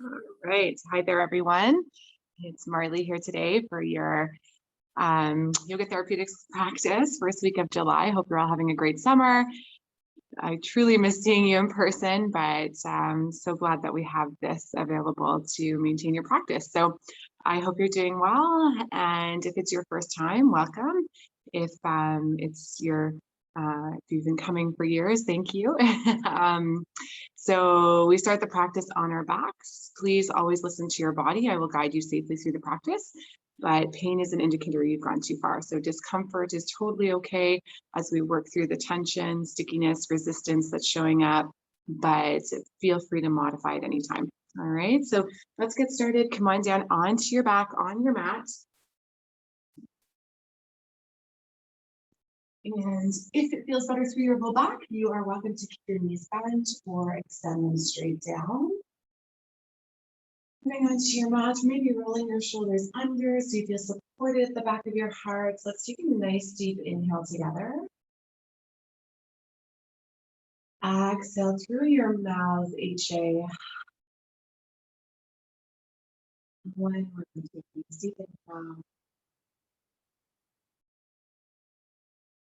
All right. Hi there, everyone. It's Marlee here today for your yoga therapeutics practice, first week of July. Hope you're all having a great summer. I truly miss seeing you in person, but I'm so glad that we have this available to maintain your practice. So I hope you're doing well. And if it's your first time, welcome. If if you've been coming for years, thank you. So we start the practice on our backs. Please always listen to your body. I will guide you safely through the practice, but pain is an indicator you've gone too far. So discomfort is totally okay as we work through the tension, stickiness, resistance that's showing up, but feel free to modify at any time. All right, so let's get started. Come on down onto your back on your mat. And if it feels better through your low back, you are welcome to keep your knees bent or extend them straight down. Coming onto your mat, maybe rolling your shoulders under so you feel supported at the back of your heart. Let's take a nice deep inhale together. Exhale through your mouth, HA. One more deep inhale.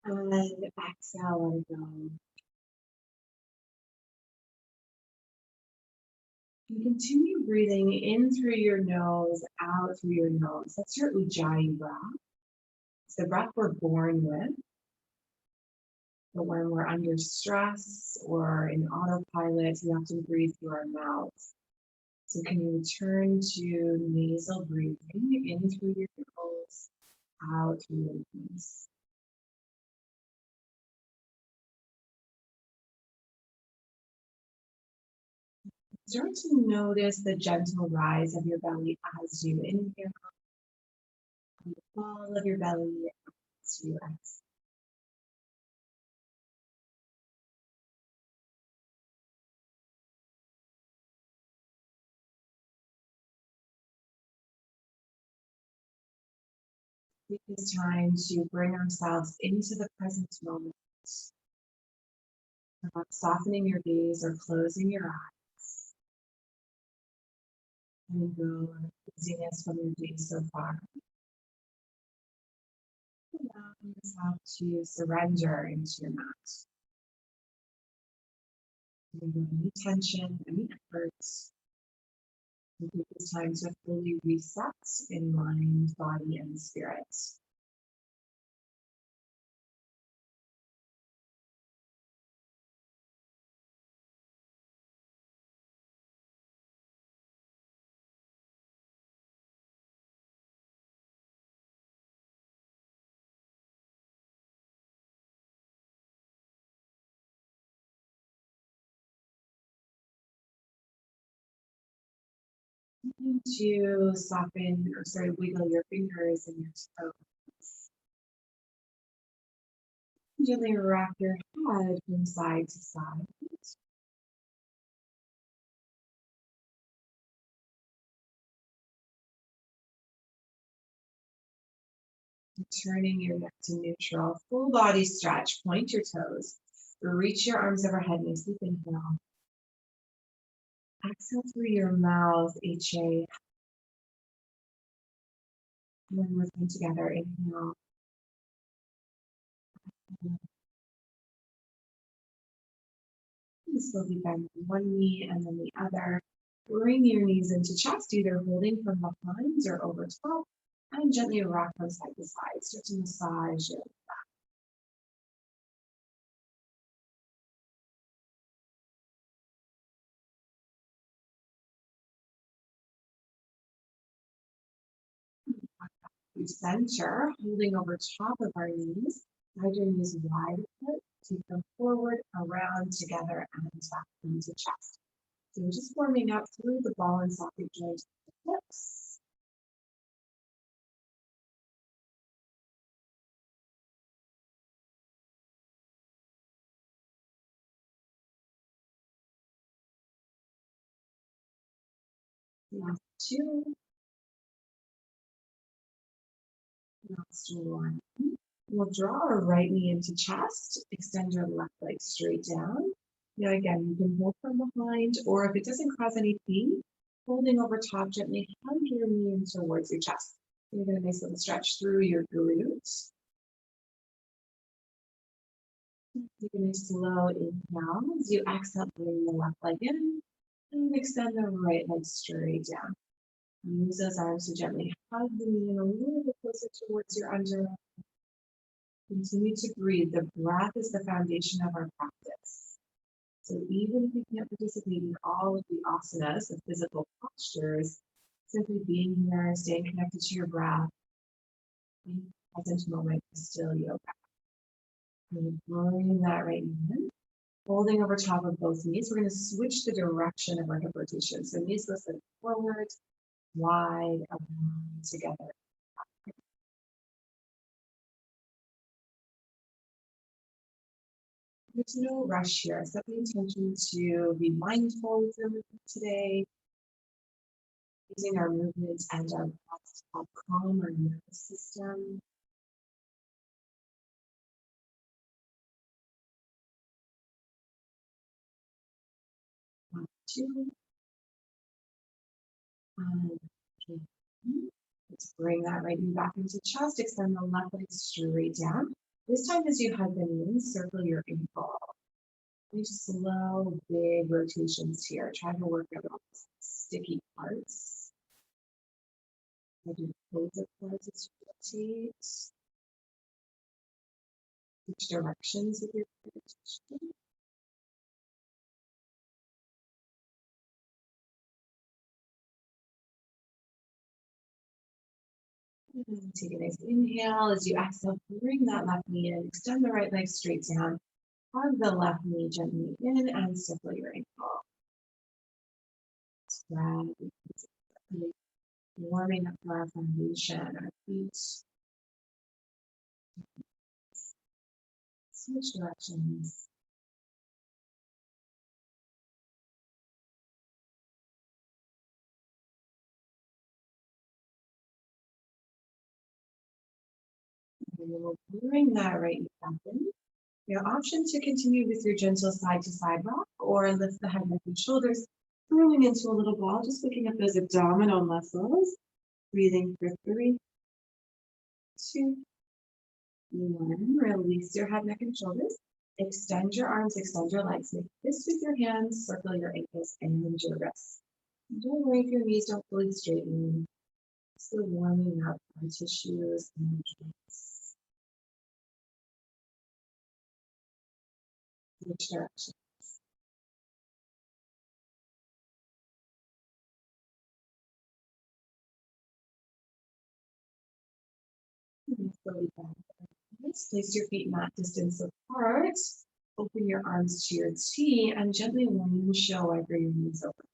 And exhale, let it go. And continue breathing in through your nose, out through your nose. That's your Ujjayi breath. It's the breath we're born with. But when we're under stress or in autopilot, we often breathe through our mouths. So can you return to nasal breathing in through your nose, out through your nose. Start to notice the gentle rise of your belly as you inhale, and the fall of your belly as you exhale. Take this time to bring ourselves into the present moment. Not softening your gaze or closing your eyes. And go busyness from your day so far. Allowing yourself to surrender into your mat. Any tension, any efforts. Take this time to fully reset in mind, body, and spirit. To soften or wiggle your fingers and your toes. Gently rock your head from side to side. Turning your neck to neutral. Full body stretch. Point your toes. Reach your arms overhead. Nice deep inhale. Exhale through your mouth, HA. One more time together. Inhale. And slowly bend one knee and then the other. Bring your knees into chest, either holding from behind or over top. And gently rock from side to side. Start to massage your back. We center, holding over top of our knees. Guide your knees wide apart. Take them forward, around, together, and back into chest. So we're just warming up through the ball and socket joint of the hips. Last two. Last one. We'll draw our right knee into chest. Extend your left leg straight down. Now again, you can hold from behind, or if it doesn't cause any pain, Holding over top, gently hug your knee in towards your chest. You're going to nice little stretch through your glutes. Take a nice slow inhale. As you exhale, bring the left leg in and extend the right leg straight down. Use those arms to gently hug the knee in a little bit closer towards your underarm. Continue to breathe. The breath is the foundation of our practice. So even if you can't participate in all of the asanas, the physical postures, simply being here, staying connected to your breath, being present moment is still yoga. And bring that right in. Holding over top of both knees, we're going to switch the direction of our hip rotation. So knees lifted forward, wide, around, together. There's no rush here. Set the intention to be mindful with your movement today, using our movements and our breath to help calm our nervous system. One, two, and three. Let's bring that right knee back into chest. Extend the left leg straight down. This time as you hug the knee, circle your ankle. Slow, big rotations here. Try to work out those sticky parts. Maybe close the parts as you rotate. Switch directions with your rotation. And take a nice inhale. As you exhale, bring that left knee in. Extend the right leg straight down. Hug the left knee gently in and circle your ankle. Spread. Warming up for our foundation, our feet. Switch directions. And we'll bring that right knee back in. Your option to continue with your gentle side to side rock or lift the head, neck, and shoulders, throwing into a little ball, just picking up those abdominal muscles. Breathing for 3, 2, 1. Release your head, neck, and shoulders. Extend your arms, extend your legs. Make this with your hands, circle your ankles and your wrists. Don't worry if your knees don't fully straighten. Still warming up our tissues and joints. Which direction? Slowly back. Place your feet mat distance apart. Open your arms to your T and gently windshield over your knees over.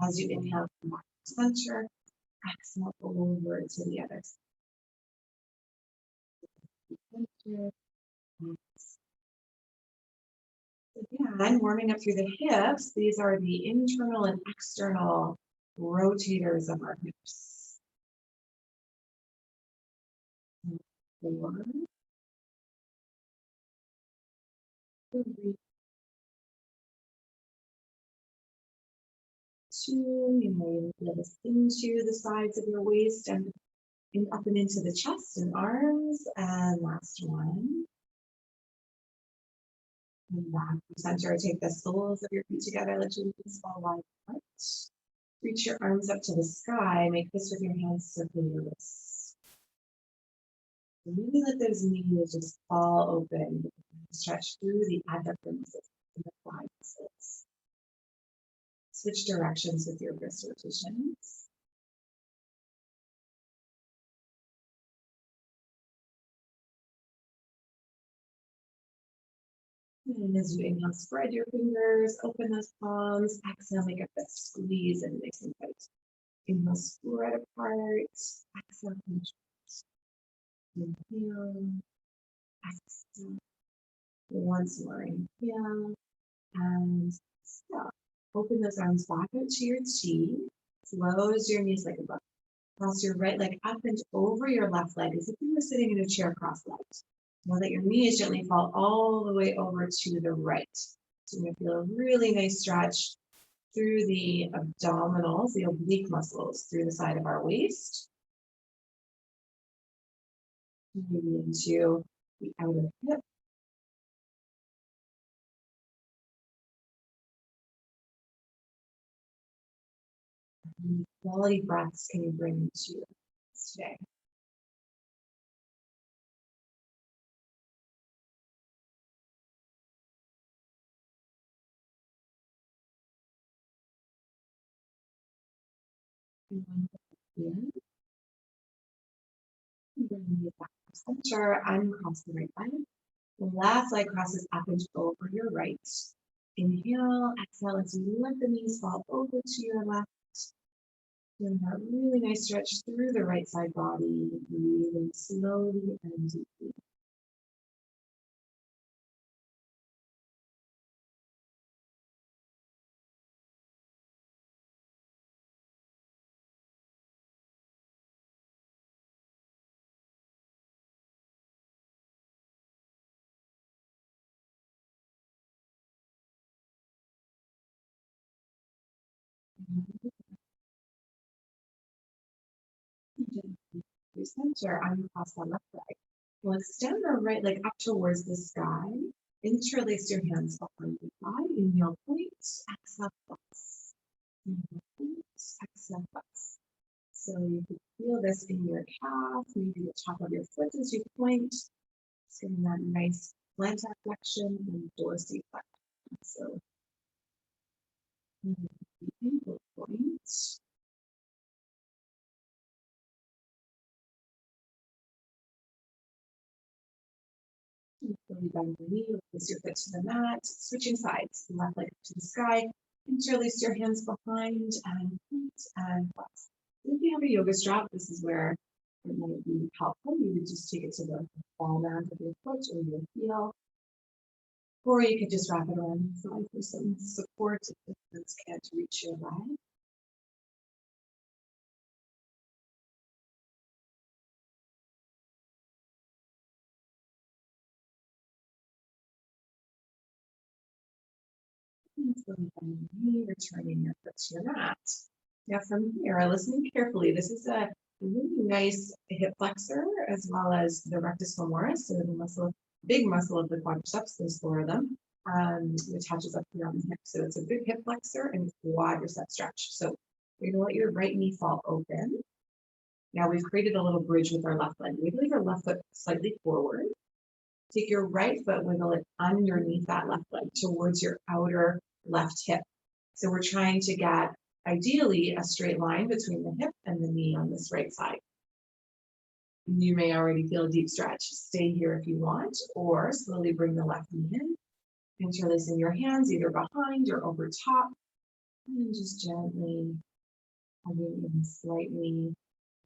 As you inhale, come back to center. Exhale over to the other side. Again, warming up through the hips. These are the internal and external rotators of our hips. 4, 3, 2. You may feel this into the sides of your waist and up and into the chest and arms. And last one. And back to center. Take the soles of your feet together. Let your knees fall wide apart. Reach your arms up to the sky. Make this with your hands circle your wrists. Really let those knees just fall open. Stretch through the adductor muscles and the quad muscles. Switch directions with your wrist rotations. And as you inhale, spread your fingers, open those palms. Exhale, make a fist squeeze and nice and tight. Inhale, spread apart. Exhale, contract. Inhale. Exhale. Once more, inhale. And stop. Open those arms back out to your T. Close your knees like a book. Cross your right leg up and over your left leg as if you were sitting in a chair cross-legged. Now let your knees gently fall all the way over to the right. So you're going to feel a really nice stretch through the abdominals, the oblique muscles, through the side of our waist, maybe into the outer hip. And quality breaths can you bring to us today? And in, bring the back to center, uncross the right leg. The left leg crosses up and over your right. Inhale, exhale as you let the knees fall over to your left. Doing that really nice stretch through the right side body, breathing slowly and deeply. Your center, uncross the left leg. We'll extend our right leg up towards the sky. Interlace your hands behind the thigh. Inhale, point, exhale, flex. Inhale, point, exhale, flex. So you can feel this in your calf, maybe the top of your foot as you point. Just getting that nice plantar flexion and dorsiflexion. So ankle point. Fully bend the knee, release your foot to the mat, switching sides, left leg up to the sky, interlace your hands behind and point and flex. If you have a yoga strap, this is where it might be helpful. You would just take it to the ball mat of your foot or your heel, or you could just wrap it around the side for some support if the hands can't reach your leg. And slowly bend the knee, returning your foot to your mat. Now from here, listening carefully, this is a really nice hip flexor as well as the rectus femoris, so the muscle, big muscle of the quadriceps, there's four of them, which touches up here on the hip. So it's a big hip flexor and quadricep stretch. So you're gonna let your right knee fall open. Now we've created a little bridge with our left leg. Wiggle your left foot slightly forward. Take your right foot, wiggle it underneath that left leg towards your outer left hip. So we're trying to get, ideally, a straight line between the hip and the knee on this right side. You may already feel a deep stretch. Stay here if you want, or slowly bring the left knee in. Interlacing your hands either behind or over top. And just gently hugging in slightly.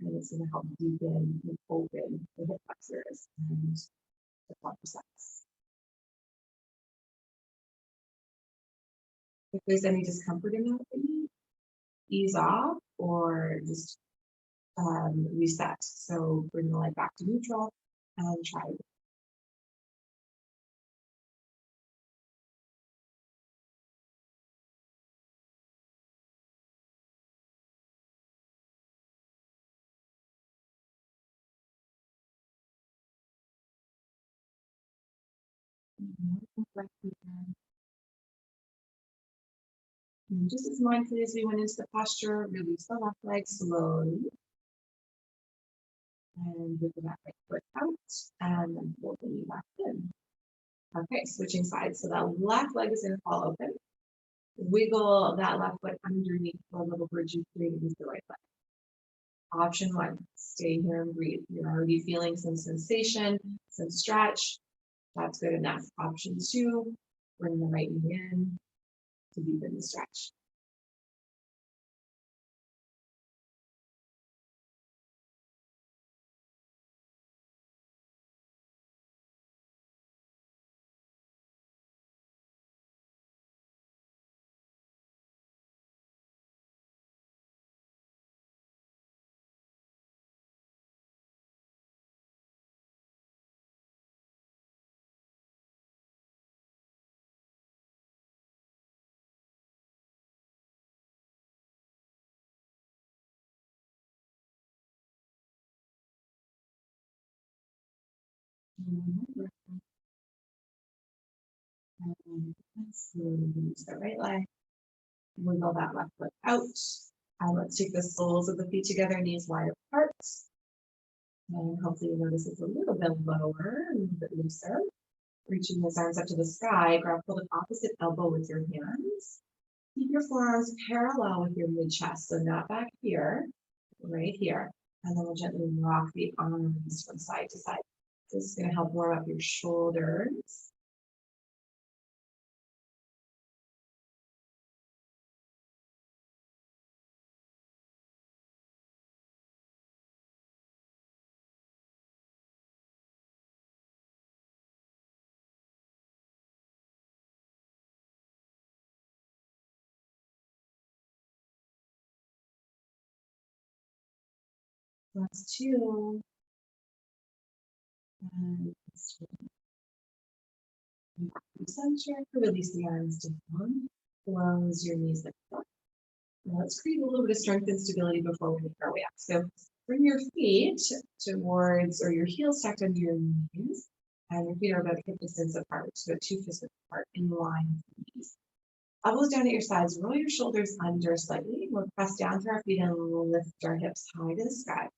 And it's going to help deepen and open the hip flexors and the quadriceps. If there's any discomfort in that, ease off or just reset. So bring the leg back to neutral and try it. And just as mindfully as we went into the posture, release the left leg slowly. And wiggle that right foot out and then pull the knee back in. Okay, switching sides. So that left leg is going to fall open. Wiggle that left foot underneath the little bridge you created with the right leg. Option one, stay here and breathe. You're already feeling some sensation, some stretch. That's good enough. Option two, bring the right knee in to deepen the stretch. And let's slowly release the right leg. Wiggle that left foot out. And let's take the soles of the feet together, knees wide apart. And hopefully you notice it's a little bit lower, a little bit looser. Reaching those arms up to the sky, grab hold of opposite elbow with your hands. Keep your forearms parallel with your mid-chest, so not back here, right here. And then we'll gently rock the arms from side to side. This is going to help warm up your shoulders. Last two. And center, release the arms down. Close your knees like that. Now let's create a little bit of strength and stability before we make our way up. So bring your feet towards, or your heels stacked under your knees, and your feet are about hip distance apart, so 2 fists width apart, in line with the knees. Elbows down at your sides, roll your shoulders under slightly. We'll press down through our feet and lift our hips high to the sky.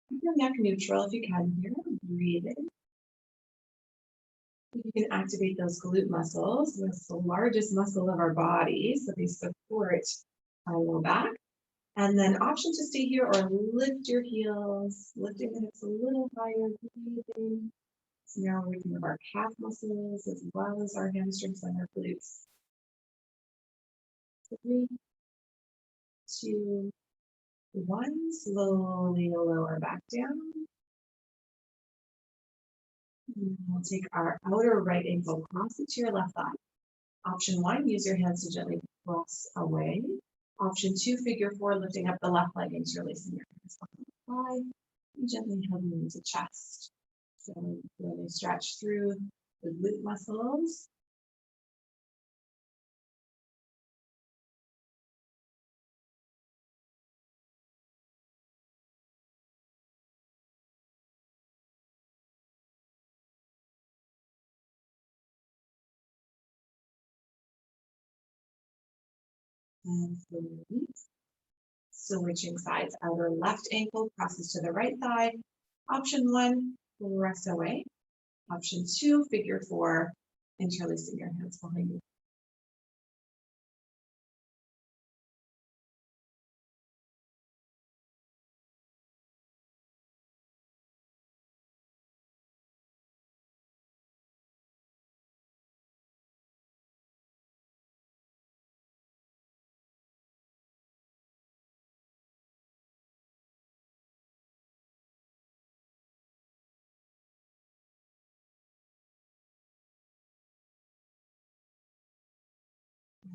Keep your neck neutral if you can here. Breathe in. You can activate those glute muscles. That's the largest muscle of our body, so they support our low back. And then option to stay here or lift your heels, lifting the hips a little higher, breathing. So now we're working with our calf muscles as well as our hamstrings and our glutes. 3, 2, 1. Slowly lower back down. And we'll take our outer right ankle, cross it to your left thigh. Option 1, use your hands to gently press away. Option 2, figure 4, lifting up the left leg and releasing your hands behind the thigh. And gently hugging into chest. So really stretch through the glute muscles. And release. Switching sides, outer left ankle crosses to the right thigh. Option 1, press away. Option 2, figure 4, interlacing your hands behind you.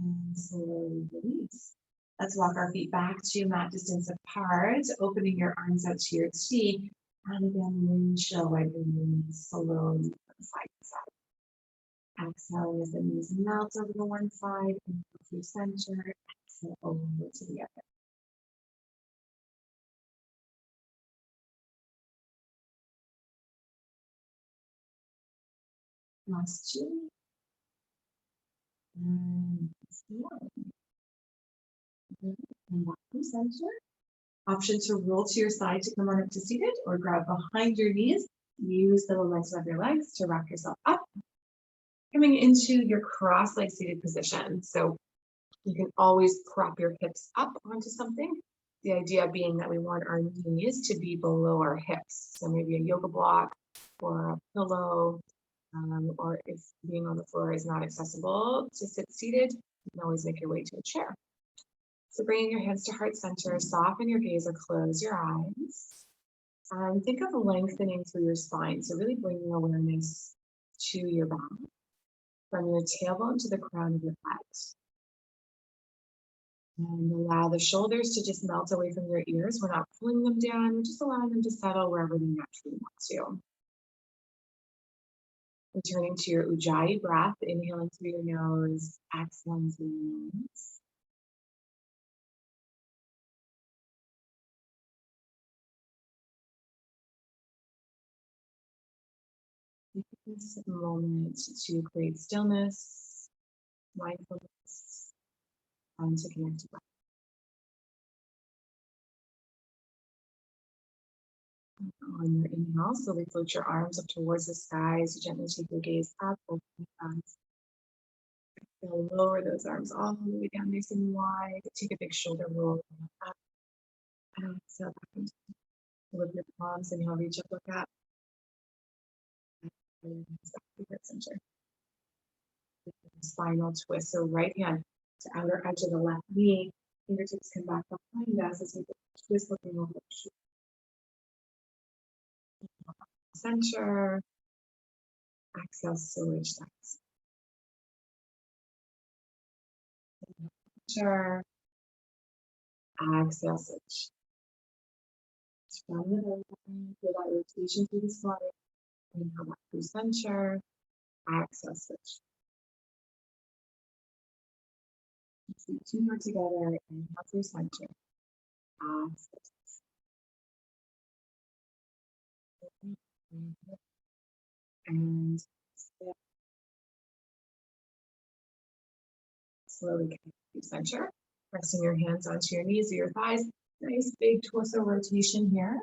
And slowly release. Let's walk our feet back to mat distance apart, opening your arms out to your cheek. And again, windshield wiping your knees slowly from side to side. Exhaling as the knees melt over to one side and through center. Exhale over to the other. Last 2. And 1. And back to center. Option to roll to your side to come on up to seated, or grab behind your knees. Use the length of your legs to wrap yourself up. Coming into your cross-leg seated position. So you can always prop your hips up onto something. The idea being that we want our knees to be below our hips. So maybe a yoga block or a pillow, or if being on the floor is not accessible to sit seated, you can always make your way to a chair. So bringing your hands to heart center, soften your gaze or close your eyes. And think of lengthening through your spine. So really bringing awareness to your back, from your tailbone to the crown of your head. And allow the shoulders to just melt away from your ears. We're not pulling them down, we're just allowing them to settle wherever they naturally want to. Returning to your Ujjayi breath, inhaling through your nose, exhaling through your nose. Take this moment to create stillness, mindfulness, and to connect to breath. On your inhale, slowly float your arms up towards the sky as you gently take your gaze up, open your eyes. You'll lower those arms all the way down nice and wide. Take a big shoulder roll up. And exhale back into lift your palms. Inhale, reach up, look up. And back to your center. Spinal twist. So right hand to outer edge of the left knee. Fingertips come back behind us as we twist looking over the center. Exhale, switch sides. Center. Exhale, switch. From the belly button, feel that rotation through the spine. Inhale back through center. Exhale, switch. Keep two more together. Inhale through center. Exhale. And slowly connect to center. Pressing your hands onto your knees or your thighs. Nice big torso rotation here.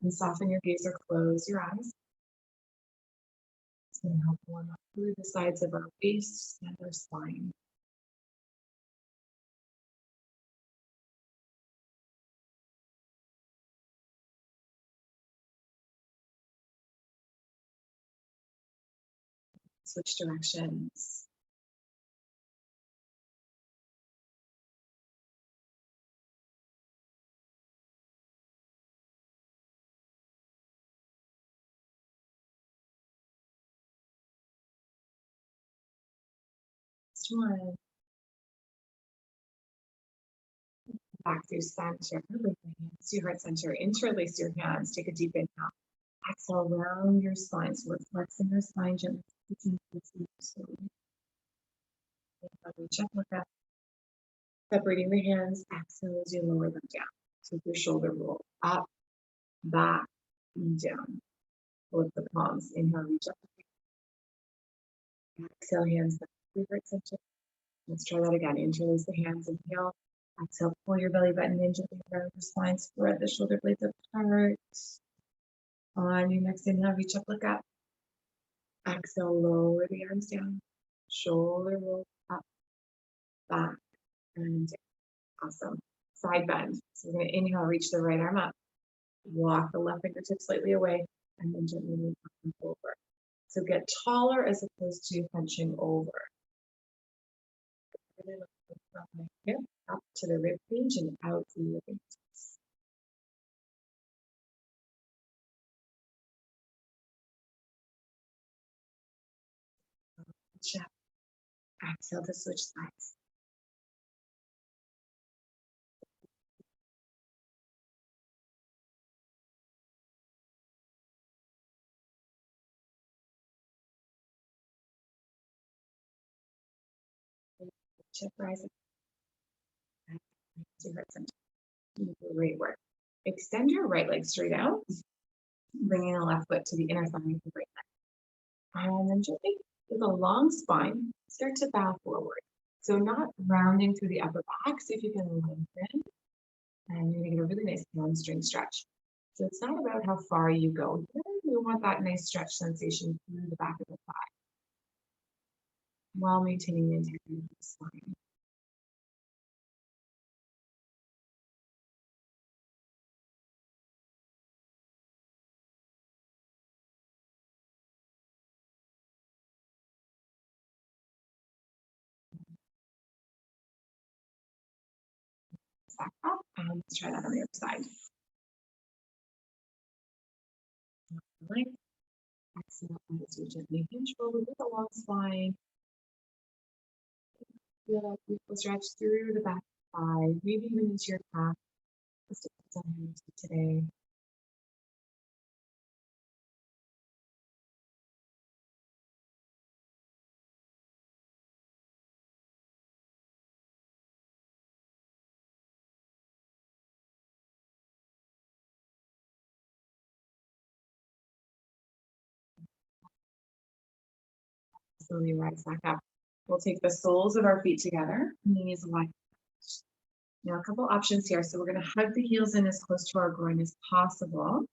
And soften your gaze or close your eyes. It's going to help warm up through the sides of our face and our spine. Switch directions. Next one. Back through center. Bring your hands to your heart center. Interlace your hands. Take a deep inhale. Exhale, round your spine. So we're flexing our spine gently. Slowly. Reach up, look up. Separating the hands. Exhale as you lower them down. So your shoulder roll up, back, and down. Lift the palms. Inhale, reach up. Exhale, hands back to your heart center. Let's try that again. Interlace the hands. Inhale. Exhale, pull your belly button in gently around your spine. Spread the shoulder blades apart. On your next inhale, reach up, look up. Exhale, lower the arms down. Shoulder roll up, back, and down. Awesome. Side bend. So we're going to inhale, reach the right arm up. Walk the left fingertip slightly away, and then gently move up and over. So get taller as opposed to hunching over. From the hip up to the rib cage and out through the fingertips. Check. Exhale to switch sides. Check rising. To heart center. Great work. Extend your right leg straight out, bringing the left foot to the inner thigh of the right leg. And then gently, with a long spine, start to bow forward. So not rounding through the upper back, see if you can lengthen. And you're going to get a really nice hamstring stretch. So it's not about how far you go here. You want that nice stretch sensation through the back of the thigh while maintaining the integrity of the spine. Back up, and let's try that on the other side. Right. Exhale as you gently hinge forward with a long spine. Feel that beautiful stretch through the back thigh, maybe even into your calf. Just depends on how you do today. slowly rise back up. We'll take the soles of our feet together, knees wide. Now a couple options here. So we're going to hug the heels in as close to our groin as possible.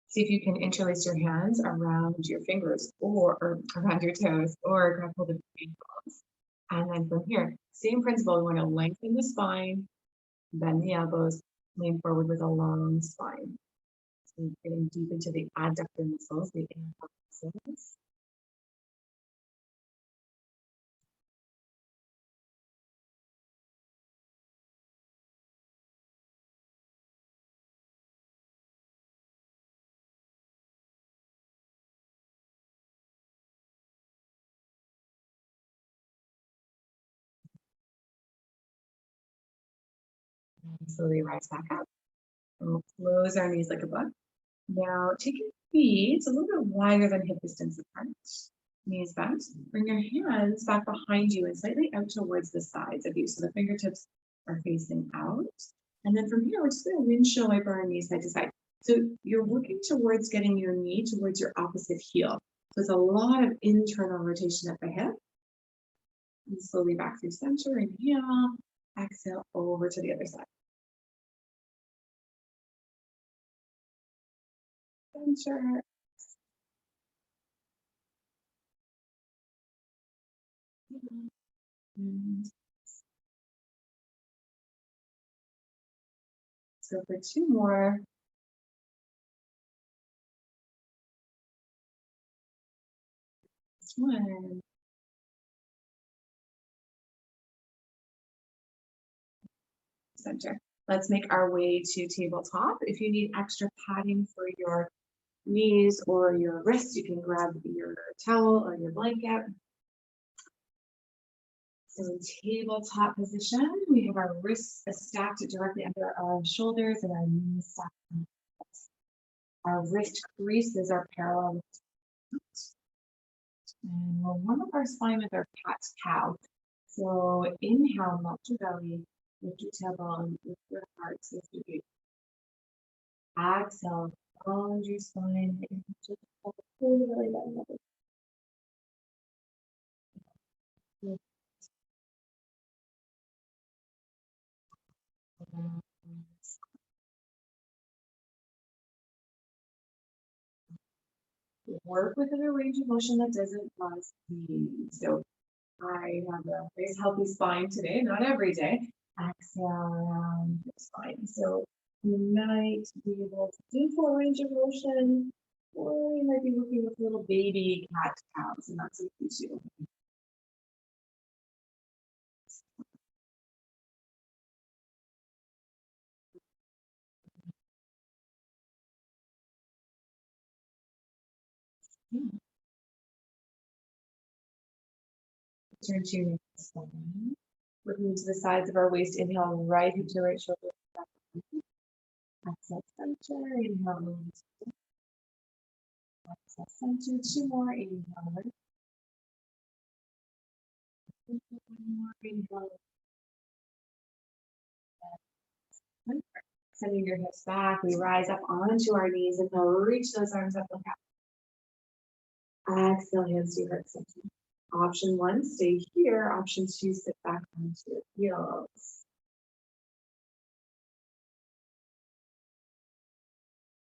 See if you can interlace your hands around your fingers or around your toes or grab hold of your ankles. And then from here, same principle, we want to lengthen the spine, bend the elbows, lean forward with a long spine. So getting deep into the adductor muscles, the inner muscles. And slowly rise back up. And we'll close our knees like a book. Now take your feet a little bit wider than hip distance apart. Knees bent. Bring your hands back behind you and slightly out towards the sides of you. So the fingertips are facing out. And then from here, we're just going to windshield wiper our knees side to side. So you're working towards getting your knee towards your opposite heel. So it's a lot of internal rotation at the hip. And slowly back through center. Inhale. Exhale over to the other side. Center. And let's go for two more. One. Center. Let's make our way to tabletop. If you need extra padding for your knees or your wrists, you can grab your towel or your blanket. So in tabletop position, we have our wrists stacked directly under our shoulders and our knees stacked. Our wrist creases are parallel. And we'll warm up our spine with our cat-cow. So inhale, melt your belly, lift your tailbone, lift your heart, lift your feet. Exhale, round your spine, and just pull the belly button up. Work within a range of motion that doesn't cause pain. So I have a very healthy spine today, not every day. Exhale around your spine. So you might be able to do full range of motion, or you might be working with little baby cat cows, and that's okay too. Turn to your spine. Working to the sides of our waist. Inhale, right hip to right shoulder. Exhale, center. Inhale, exhale, center. Two more. Inhale, right. One more. Inhale. Sending your hips back, we rise up onto our knees and we'll reach those arms up, look up. Exhale, hands to your heart center. Option one, stay here. Option two, sit back onto your heels.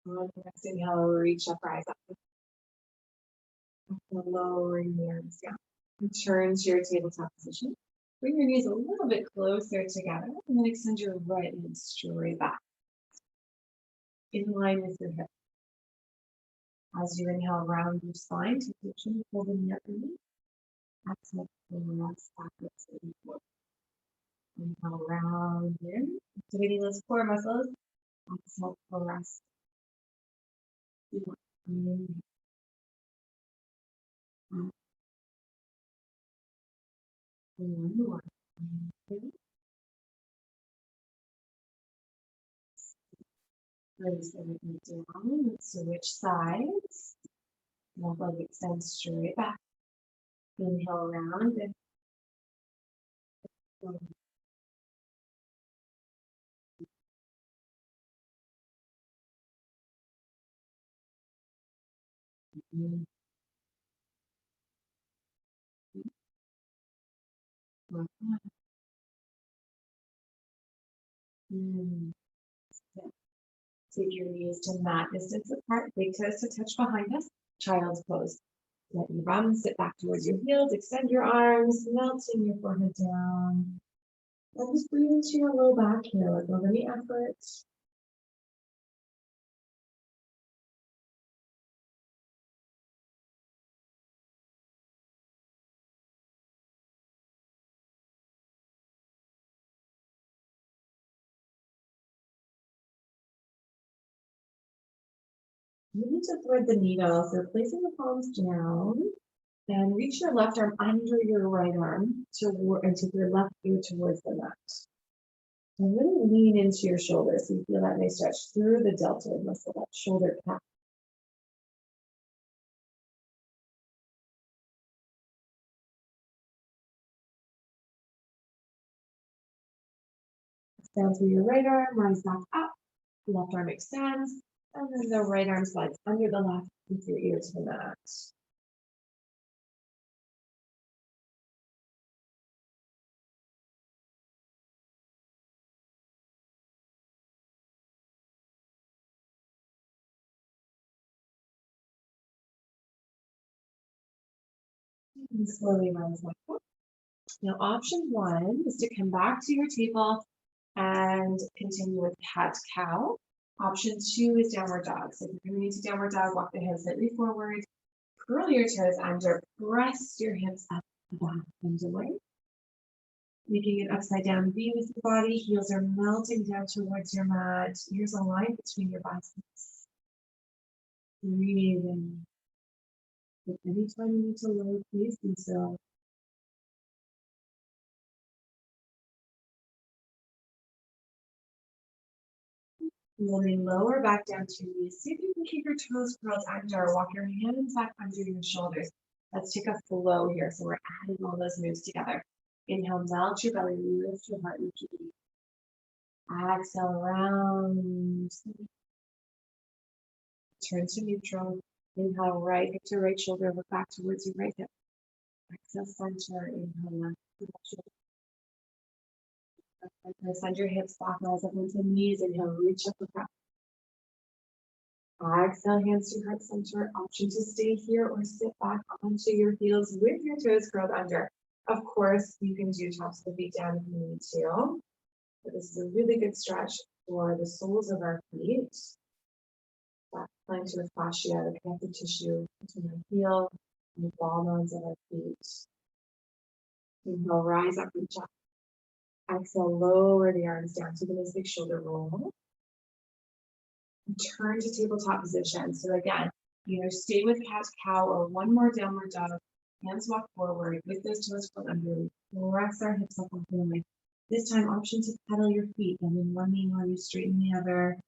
On the next inhale, reach up, rise up. Lowering the arms down. Return to your tabletop position. Bring your knees a little bit closer together and then extend your right leg straight back. In line with your hip. As you inhale, round your spine, take your chin, hold in the upper knee. Exhale, rest backwards and forward. Inhale, round in, activating those core muscles. Exhale, rest. Inhale. One more. Release everything down. Let's switch sides. Left leg extends straight back. Inhale, round and Mm. Take your knees to mat distance apart, big toes to touch behind us, child's pose. Let your bum sit back towards your heels, extend your arms, melting your forehead down. And just breathe into your low back here without any effort. Moving to thread the needle, so placing the palms down and reach your left arm under your right arm and take your left ear towards the mat. And really lean into your shoulders so you feel that nice stretch through the deltoid muscle, that shoulder cap. Down through your right arm, rise back up, left arm extends, and then the right arm slides under the left with your ear to the mat. And slowly rise back up. Now, option one is to come back to your table and continue with cat-cow. Option two is downward dog. So if you're coming into downward dog, walk the hands slightly forward, curl your toes under, press your hips up, back, and away. Making an upside down V with your body, heels are melting down towards your mat. Here's a line between your biceps. Breathe in. If anytime you need to lower, please do so. Moving lower back down to your knees. See if you can keep your toes curled under. Walk your hands back under your shoulders. Let's take a flow here. So we're adding all those moves together. Inhale, melt your belly, lift your heart, lift your feet. Exhale, round. Turn to neutral. Inhale, right hip to right shoulder, look back towards your right hip. Exhale, center. Inhale, left to left shoulder. Send your hips back, rise up into knees. Inhale, reach up the breath. Exhale, hands to heart center. Option to stay here or sit back onto your heels with your toes curled under. Of course, you can do tops of the feet down if you need to. But this is a really good stretch for the soles of our feet. That plantar fascia, the connective tissue between our heel and the ball bones of our feet. Inhale, rise up, reach up. Exhale, lower the arms down to the nice big shoulder roll. Turn to tabletop position. So again, either stay with cat-cow or one more downward dog. Hands walk forward with those toes curled under. Press our hips up off the line. This time, option to pedal your feet, and then one knee while you straighten the other.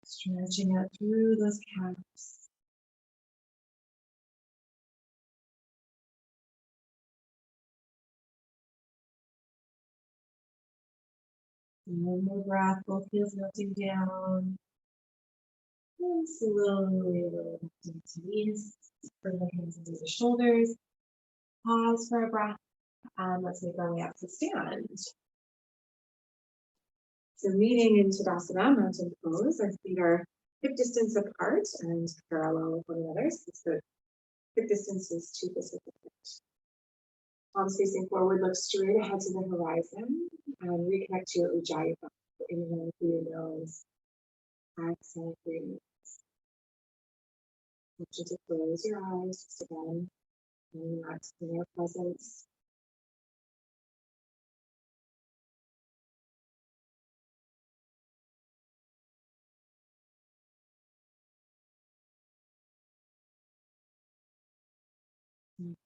Stretching out through those calves. One more breath, both heels melting down. And slowly roll back to knees. Bring the hands into the shoulders. Pause for a breath. And let's make our way up to stand. So meeting in Tadasana, mountain pose, our feet are hip distance apart and parallel with one another. So the hip distance is 2 to 6 feet. Palms facing forward, look straight ahead to the horizon and reconnect to your Ujjayi breath. Inhale through your nose. Exhale through your nose. I want you to close your eyes just again and relax in your presence.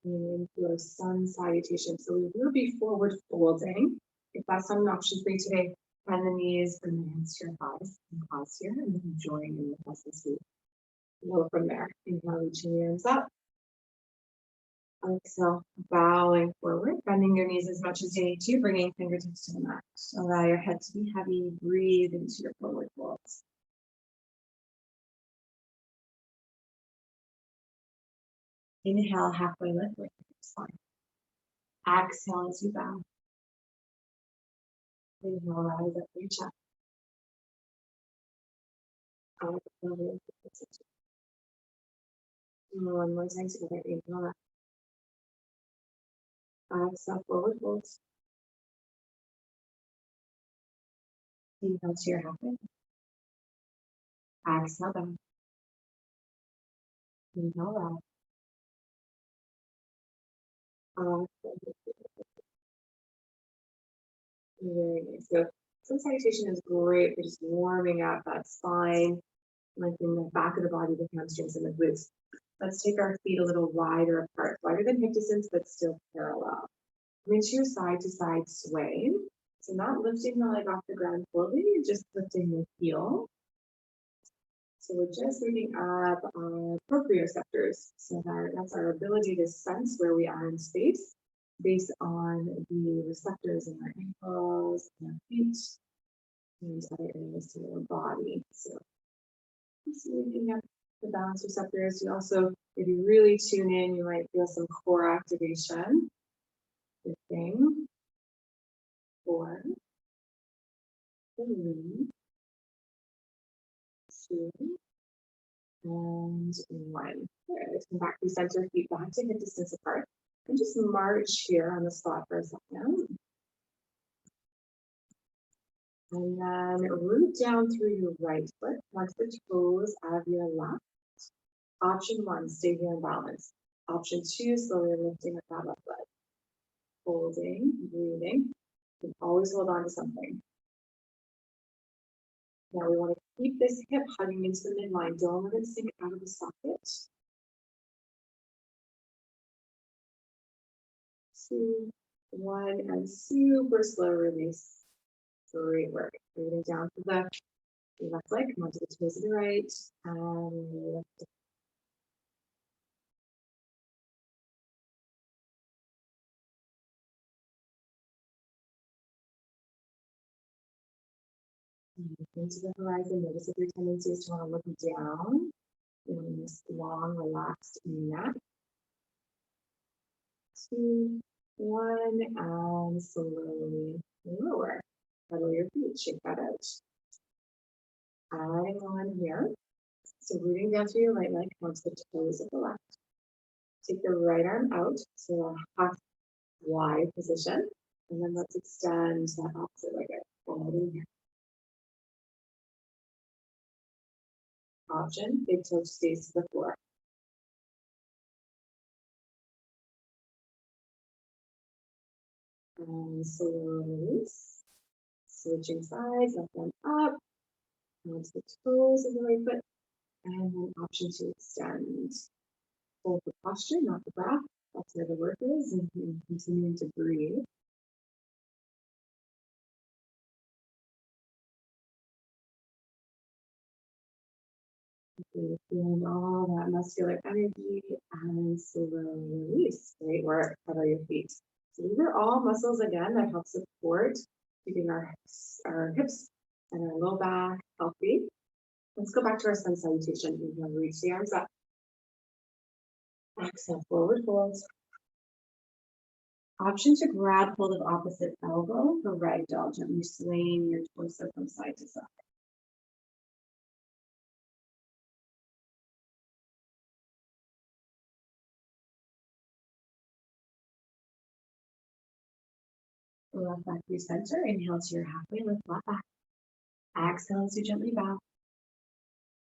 And into a sun salutation. So we will be forward folding. If that's not an option for you today, bend the knees, bring the hands to your thighs, and pause here, and then join in with us as we go from there. Inhale, reaching your arms up. Exhale, bowing forward, bending your knees as much as you need to, bringing fingertips to the mat. Allow your head to be heavy. Breathe into your forward folds. Inhale, halfway lift, with your spine. Exhale as you bow. Inhale, rise up, reach up. One more time together. Inhale up. Exhale, forward fold. Inhale to your halfway. Exhale down. Inhale up. Very nice. So sun salutation is great for just warming up that spine, like in the back of the body, the hamstrings and the glutes. Let's take our feet a little wider apart, wider than hip distance, but still parallel. Come into your side to side sway. So not lifting the leg off the ground fully, you're just lifting the heel. So we're just leading up our proprioceptors. So that's our ability to sense where we are in space based on the receptors in our ankles, and our feet, and other areas of our body. So just leading up the balance receptors. You also, if you really tune in, you might feel some core activation. Lifting. 4, 3, 2, and 1. Good. Come back to center, feet back to hip distance apart. And just march here on the spot for a second. And then root down through your right foot, onto the toes of your left. Option 1, stay here in balance. Option 2, slowly lifting up that left leg. Holding, breathing. You can always hold on to something. Now we want to keep this hip hugging into the midline. Don't let it sink out of the socket. 2, 1, and super slow release. Great work. Breathing down to the left leg, come onto the toes of the right, and lift. Into the horizon. Notice if your tendency is to want to look down in this long, relaxed neck. 2, 1, and slowly lower. Pedal your feet, shake that out. Adding on here. So rooting down through your right leg, onto the toes of the left. Take the right arm out, so a half wide position. And then let's extend that opposite leg out. Forward in here. Option, big toe stays to the floor. And slow release. Switching sides, left arm up, onto the toes of the right foot, and then option to extend. Hold the posture, not the breath. That's where the work is, and continuing to breathe. Feeling all that muscular energy and slow release. Great work. Pedal your feet. So these are all muscles again that help support keeping our hips and our low back healthy. Let's go back to our sun salutation. We can reach the arms up. Exhale, forward fold. Option to grab hold of opposite elbow for ragdoll, gently swaying your torso from side to side. Left back through center. Inhale to your halfway, lift flat back. Exhale as you gently bow.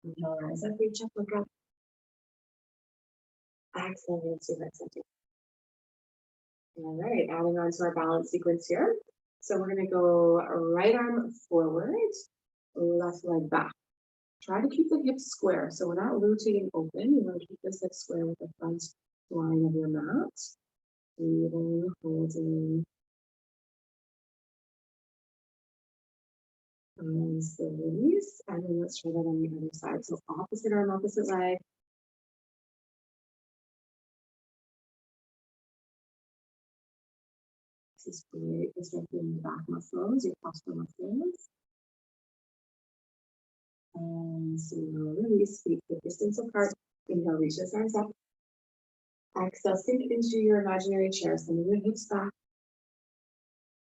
Inhale, rise up, reach up, look up. Exhale, into that center. All right, adding on to our balance sequence here. So we're going to go right arm forward, left leg back. Try to keep the hips square. So we're not rotating open. You want to keep this hip square with the front line of your mat. Breathing, holding. And so release. And then let's try that on the other side. So opposite arm, opposite leg. This is great for strengthening the back muscles, your postural muscles. And so release, feet hip distance apart. Inhale, reach those arms up. Exhale, sink into your imaginary chair. Sending the hips back.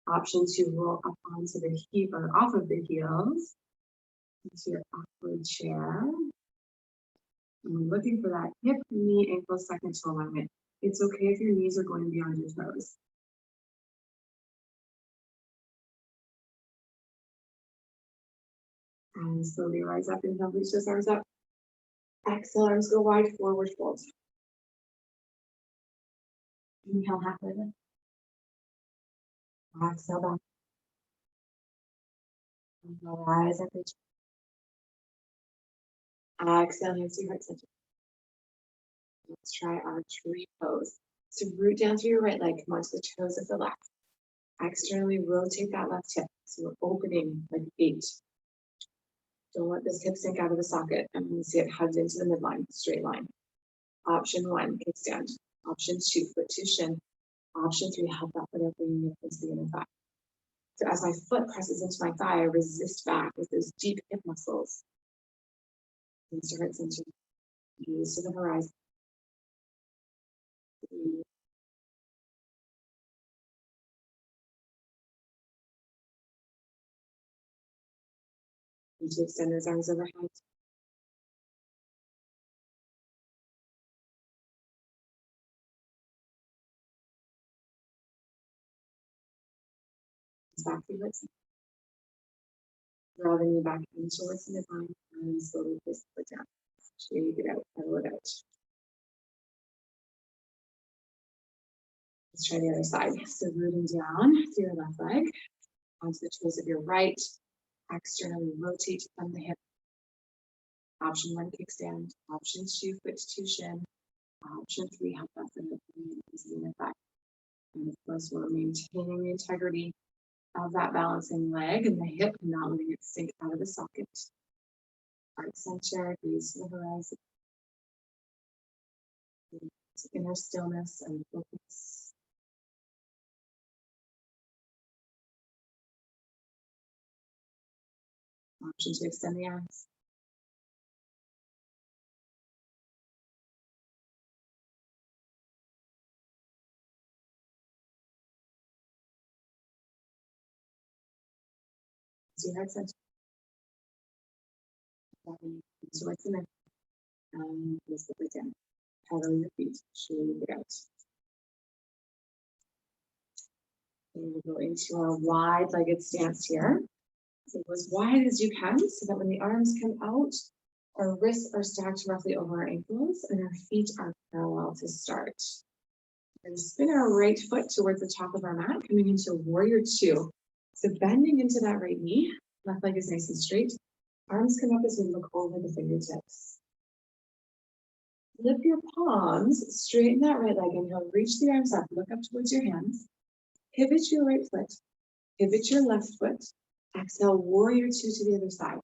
Option to roll up onto the heel or off of the heels into your awkward chair. And looking for that hip, knee, ankle, second toe alignment. It's okay if your knees are going beyond your toes. And slowly rise up. Inhale, reach those arms up. Exhale, arms go wide, forward fold. Inhale, halfway lift. Exhale, back. Inhale, rise up, reach. Exhale, hands to your heart center. Let's try our tree pose. So root down through your right leg, come onto the toes of the left. Externally rotate that left hip. So we're opening like 8. Don't let this hip sink out of the socket. I'm going to see it hugged into the midline, straight line. Option 1, kickstand. Option 2, foot to shin. Option 3, help that foot up bringing it into the inner thigh. So as my foot presses into my thigh, I resist back with those deep hip muscles. Hands to heart center. Gaze to the horizon. 3. And to extend those arms overhead. Back to your draw the knee back in towards the midline and slowly place the foot down. Shake it out, pedal it out. Let's try the other side. So rooting down to your left leg, onto the toes of your right, externally rotate from the hip. Option 1, kickstand. Option 2, foot to shin. Option 3, help that foot up into the inner thigh. And of course, we're maintaining the integrity of that balancing leg and the hip, not letting it sink out of the socket. Heart center, gaze to the horizon. Inner stillness and focus. Option to extend the arms. To heart center. Towards the middle. And place the foot down. Pedal your feet. Shake it out. And we'll go into our wide-legged stance here. So go as wide as you can so that when the arms come out, our wrists are stacked roughly over our ankles and our feet are parallel to start. And spin our right foot towards the top of our mat, coming into warrior 2. So bending into that right knee, left leg is nice and straight. Arms come up as we look over the fingertips. Lift your palms, straighten that right leg, inhale, reach the arms up, look up towards your hands. Pivot your right foot, pivot your left foot. Exhale, warrior 2 to the other side.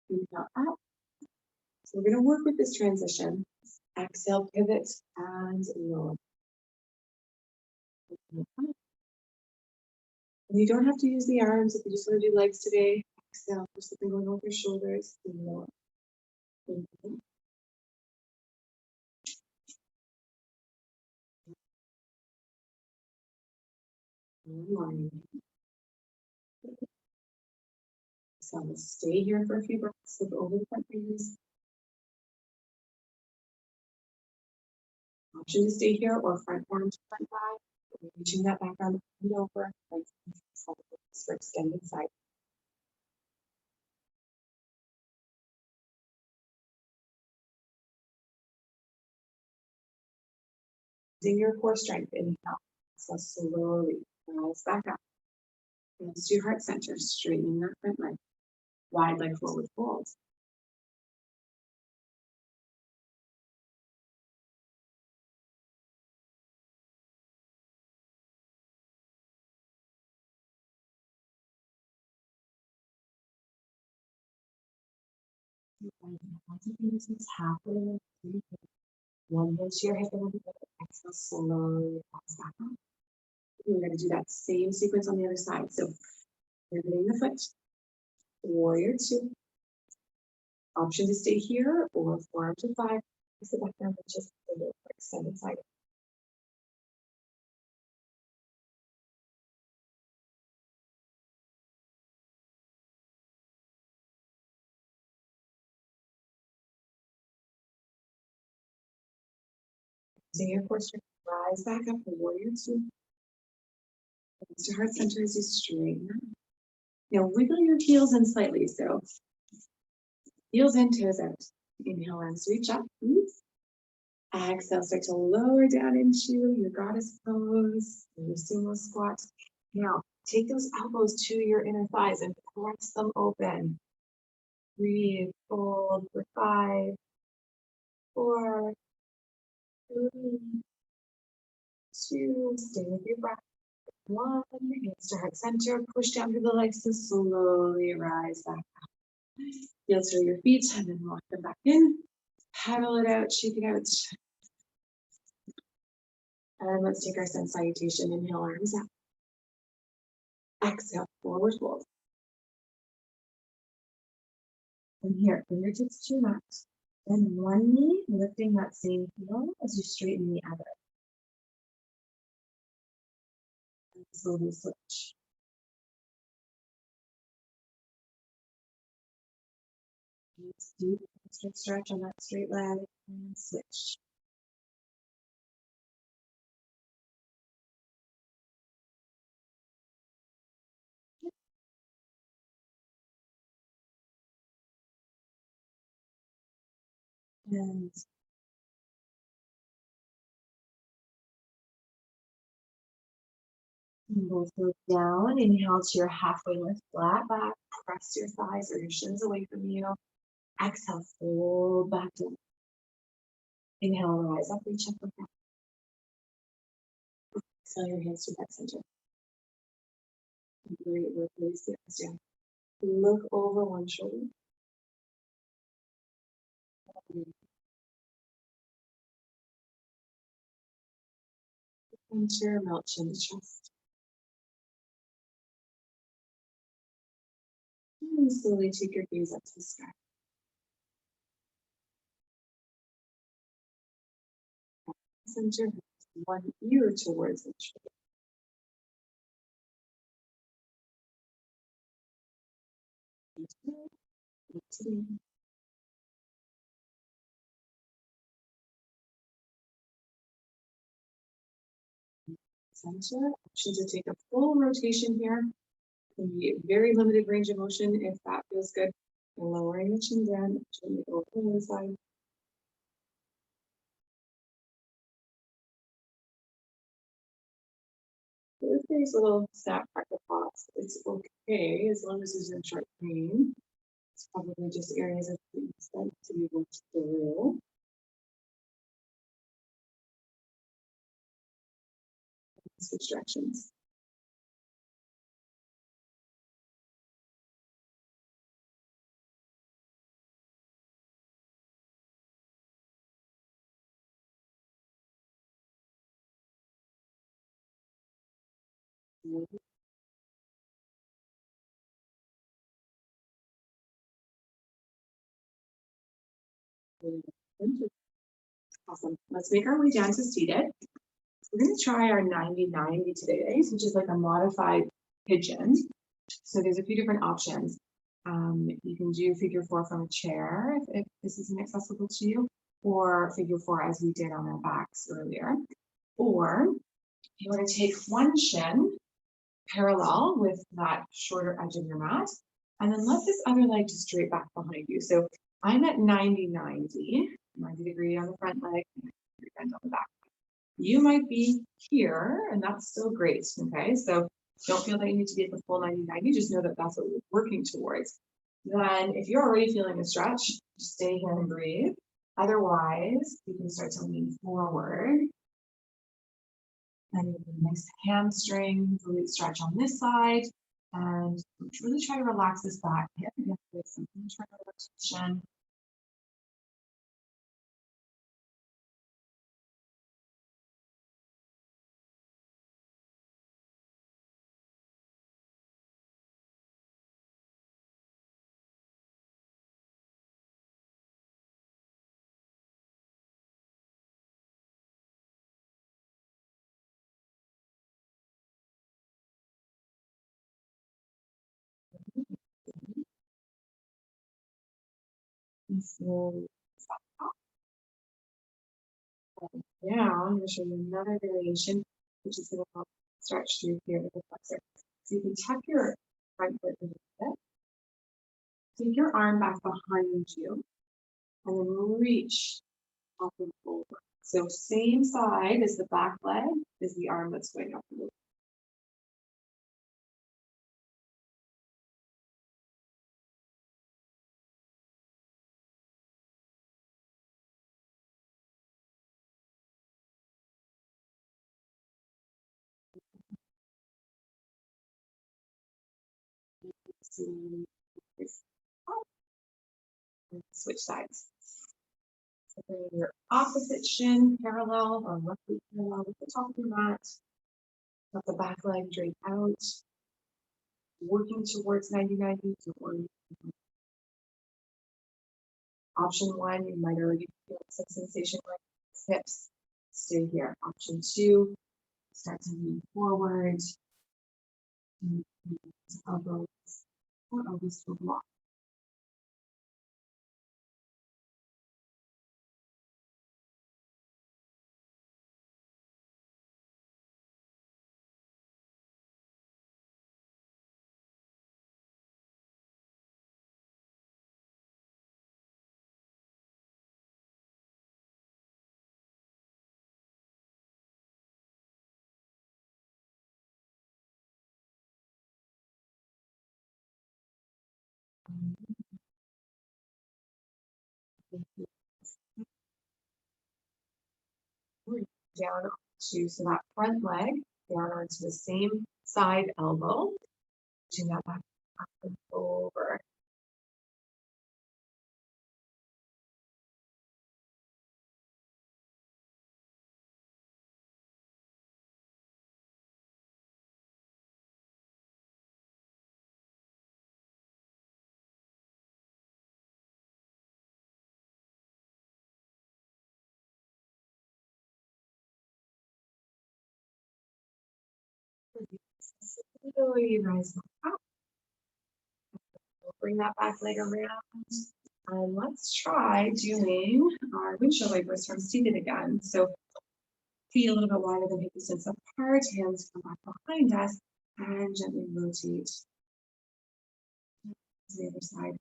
Inhale up. So we're going to work with this transition. Exhale, pivot, and lower. And you don't have to use the arms if you just want to do legs today. Exhale, for something going over your shoulders. Lower. Inhale. So let's stay here for a few breaths. Look over the front fingers. Option to stay here or front arm to front thigh. Reaching that back arm over. For extended side. Using your core strength, inhale. So slowly rise back up. Hands to your heart center, straightening that front leg. Wide leg forward fold. Halfway. One hand to your hip and exhale slowly rise back up. We're going to do that same sequence on the other side. So pivoting the foot, warrior 2. Option to stay here or forearm to thigh. the back down, but just a little extended side. So your core strength, rise back up for warrior two. To heart center as you straighten up. Now wiggle your heels in slightly. So heels in, toes out. Inhale, arms reach up. Exhale, start to lower down into your goddess pose, your sumo squat. Now, take those elbows to your inner thighs and press them open. Breathe, fold for 5, 4, 3, 2, stay with your breath. 1, hands to heart center, push down through the legs to slowly rise back up. Feel through your feet and then walk them back in. Pedal it out, shake it out. And let's take our sun salutation. Inhale, arms up. Exhale, forward fold. From here, fingertips to your mat. Then one knee, lifting that same heel as you straighten the other. And slowly switch. Deep stretch on that straight leg and switch. And both look down. Inhale to your halfway lift, flat back. Press your thighs or your shins away from you. Exhale, fold back down. Inhale, rise up, reach up and back. Exhale your hands to back center. Great work, release the arms down. Look over one shoulder. Center, melt chin to chest. And slowly take your gaze up to the sky. Center, one ear towards the shoulder. Center, option to take a full rotation here. Can be very limited range of motion if that feels good. And lowering the chin down, gently over the other side. If there's little snap crackle pops, it's okay as long as there's no sharp pain. It's probably just areas of things that to be worked through. Switch directions. Awesome. Let's make our way down to seated. We're going to try our 90-90 today, which is like a modified pigeon. So there's a few different options. You can do figure 4 from a chair if this isn't accessible to you, or figure 4 as we did on our backs earlier. Or you want to take one shin parallel with that shorter edge of your mat, and then let this other leg just straight back behind you. So I'm at 90-90, 90 degree on the front leg, 90 degree bend on the back. You might be here, and that's still great, okay? So don't feel that you need to be at the full 90-90, just know that that's what we're working towards. Then if you're already feeling a stretch, just stay here and breathe. Otherwise, you can start to lean forward. And nice hamstring, glute stretch on this side. And really try to relax this back hip with some internal rotation. And slowly stop up. Now I'm going to show you another variation, which is going to help stretch through here with the flexor. So you can tuck your front foot a little bit. Take your arm back behind you and then reach up and over. So same side as the back leg is the arm that's going up and over. Switch sides. So bring your opposite shin parallel or roughly parallel with the top of your mat. Let the back leg drape out. Working towards 90-90. Option one, you might already feel some sensation like hips. Stay here. Option two, start to lean forward. Elbows or elbows to block. Down onto, so that front leg down onto the same side elbow. Do that back up and over. Slowly rise back up. We'll bring that back leg around. And let's try doing our windshield wipers from seated again. So feet a little bit wider than hip distance apart, hands come back behind us, and gently rotate to the other side.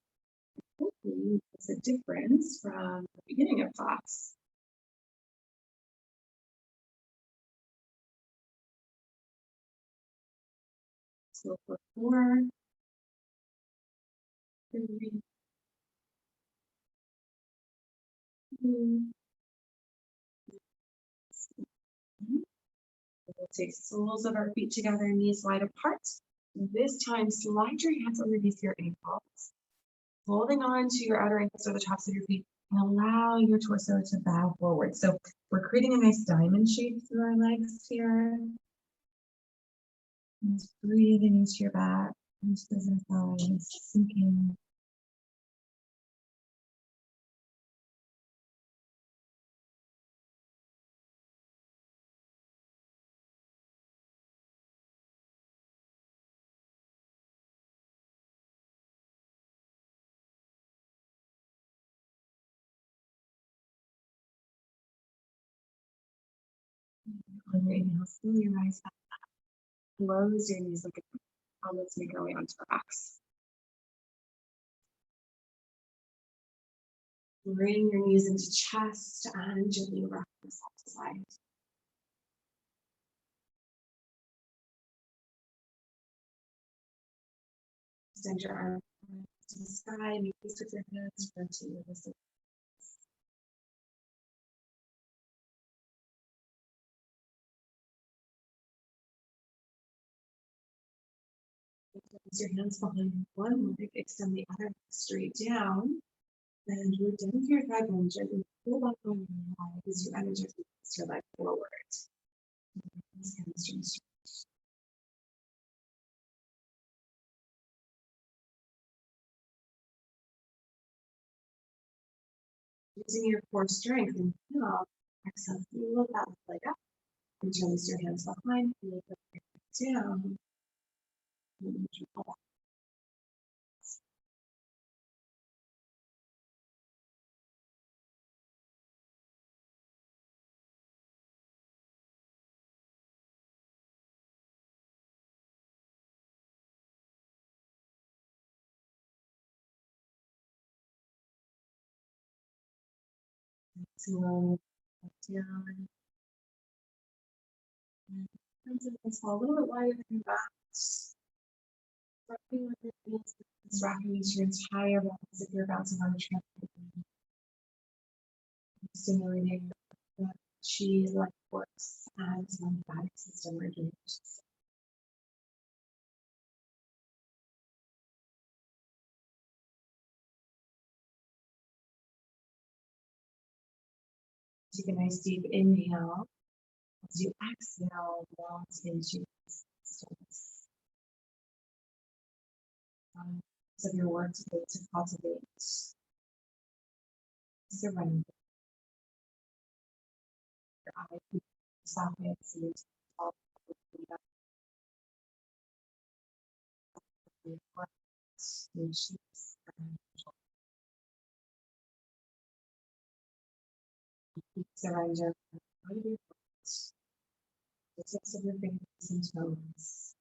Hopefully, it's a difference from the beginning of class. So for 4, 3, 2, we'll take soles of our feet together, knees wide apart. This time, slide your hands underneath your ankles, holding on to your outer ankles or the tops of your feet, and allow your torso to bow forward. So we're creating a nice diamond shape through our legs here. And just breathing into your back, into the thighs, sinking. On your inhale, slowly rise back. Close your knees like a let's make our way onto our backs. Bring your knees into chest and gently rock them side to side. Extend your arm to the sky, make peace with your hands, rotate your wrists. Place your hands behind one leg, extend the other straight down, and root down to your thigh bone, gently pull back on your leg as you energetically place your leg forward. Using your core strength, inhale, exhale, float that leg up, and release your hands behind, float that leg down, and Exhale down. And a little bit wider than your back. Wrapping with your feet, wrapping into your entire body as if you're bouncing on a trampoline. Stimulating the chi life force and lymphatic system regulations. Take a nice deep inhale. As you exhale, melt into stillness. So your work today to cultivate surrender. Your eyes, sockets, and all your hearts, your cheeks, and surrender all of your thoughts, the tips of your fingers and toes.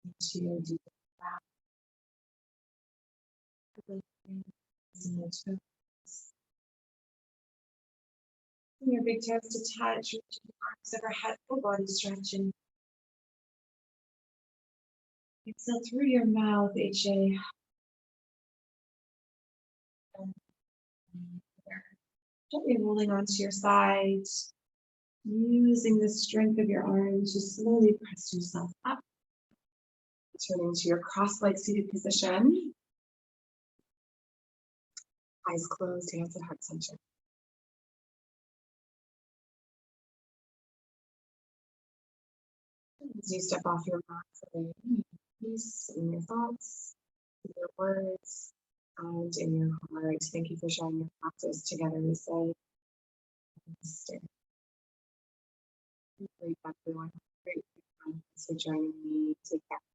Into your deep breath. Using your toes. And your big toes to touch, reaching the arms overhead, full body stretching. Exhale through your mouth, HA. Gently rolling onto your side, using the strength of your arms to slowly press yourself up. Turning to your cross-legged seated position. Eyes closed, hands at heart center. As you step off your mat today, peace in your thoughts, in your words, and in your heart. Thank you for sharing your practice together. We say, stay. Everyone, great for joining me. Take care.